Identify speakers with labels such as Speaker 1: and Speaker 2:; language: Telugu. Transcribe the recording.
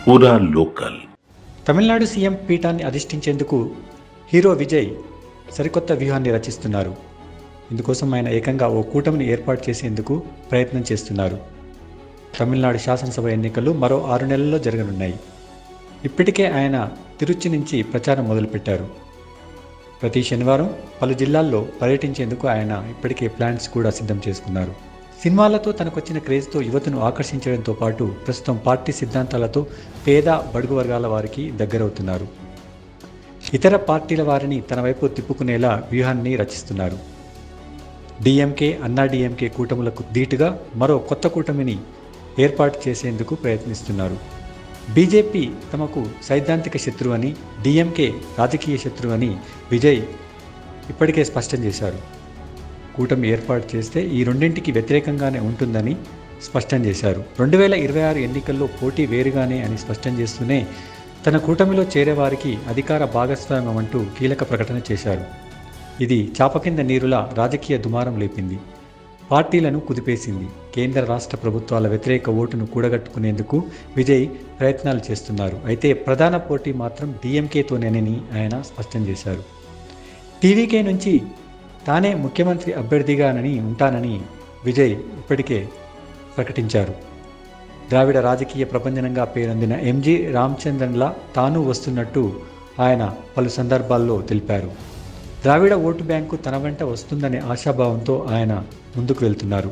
Speaker 1: పూరా లోకల్.
Speaker 2: తమిళనాడు సీఎం పీఠాన్ని అధిష్ఠించేందుకు హీరో విజయ్ సరికొత్త వ్యూహాన్ని రచిస్తున్నారు. ఇందుకోసం ఆయన ఏకంగా ఓ కూటమిని ఏర్పాటు చేసేందుకు ప్రయత్నం చేస్తున్నారు. తమిళనాడు శాసనసభ ఎన్నికలు మరో 6 నెలల్లో జరగనున్నాయి. ఇప్పటికే ఆయన తిరుచి నుంచి ప్రచారం మొదలుపెట్టారు. ప్రతి శనివారం పలు జిల్లాల్లో పర్యటించేందుకు ఆయన ఇప్పటికే ప్లాన్స్ కూడా సిద్ధం చేసుకున్నారు. సినిమాలతో తనకొచ్చిన క్రేజ్తో యువతను ఆకర్షించడంతో పాటు ప్రస్తుతం పార్టీ సిద్ధాంతాలతో పేద బడుగు వర్గాల వారికి దగ్గరవుతున్నారు. ఇతర పార్టీల వారిని తన వైపు తిప్పుకునేలా వ్యూహాన్ని రచిస్తున్నారు. డిఎంకే, అన్నాడీఎంకే కూటములకు ధీటుగా మరో కొత్త కూటమిని ఏర్పాటు చేసేందుకు ప్రయత్నిస్తున్నారు. బీజేపీ తమకు సైద్ధాంతిక శత్రువని, డిఎంకే రాజకీయ శత్రువని విజయ్ ఇప్పటికే స్పష్టం చేశారు. కూటమి ఏర్పాటు చేస్తే ఈ రెండింటికి వ్యతిరేకంగానే ఉంటుందని స్పష్టం చేశారు. 2026 ఎన్నికల్లో పోటీ వేరుగానే అని స్పష్టం చేస్తూనే తన కూటమిలో చేరేవారికి అధికార భాగస్వామ్యం అంటూ కీలక ప్రకటన చేశారు. ఇది చాప కింద నీరులా రాజకీయ దుమారం లేపింది. పార్టీలను కుదిపేసింది. కేంద్ర రాష్ట్ర ప్రభుత్వాల వ్యతిరేక ఓటును కూడగట్టుకునేందుకు విజయ్ ప్రయత్నాలు చేస్తున్నారు. అయితే ప్రధాన పోటీ మాత్రం డిఎంకేతోనేనని ఆయన స్పష్టం చేశారు. టీవీకే నుంచి తానే ముఖ్యమంత్రి అభ్యర్థిగానని ఉంటానని విజయ్ ఇప్పటికే ప్రకటించారు. ద్రావిడ రాజకీయ ప్రపంచనంగా పేరొందిన ఎంజి రామచంద్రన్లా తాను వస్తున్నట్టు ఆయన పలు సందర్భాల్లో తెలిపారు. ద్రావిడ ఓటు బ్యాంకు తన వెంట వస్తుందనే ఆశాభావంతో ఆయన ముందుకు వెళ్తున్నారు.